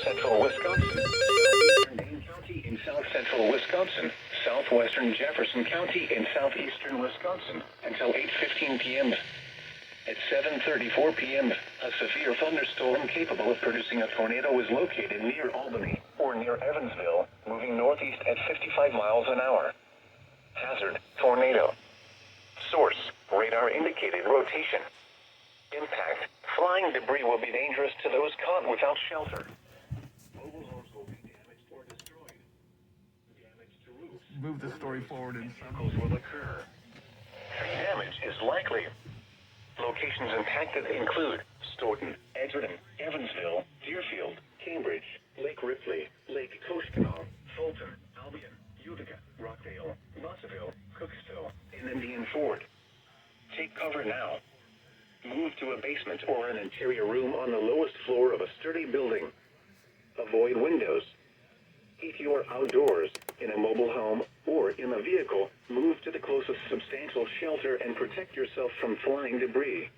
central Wisconsin, southeastern Dane County in south central Wisconsin, southwestern Jefferson County in southeastern Wisconsin, until 8:15 p.m. At 7:34 p.m., a severe thunderstorm capable of producing a tornado is located near Albany, or near Evansville, moving northeast at 55 miles an hour. Hazard, tornado. Source, radar indicated rotation. Impact, flying debris will be dangerous to those caught without shelter. Mobile homes will be damaged or destroyed. Damage to roofs. Move the story forward in Vehicles will occur. Tree damage is likely. Locations impacted include Stoughton, Edgerton, Evansville, Deerfield, Cambridge, Lake Ripley, Lake Koshkonong, Fulton, Albion, Utica, Rockdale, Mossville, Cooksville, and Indian Ford. Take cover now. Move to a basement or an interior room on the lowest floor of a sturdy building. Avoid windows. If you are outdoors, in a mobile home, or in a vehicle, move to the closest substantial shelter and protect yourself from flying debris.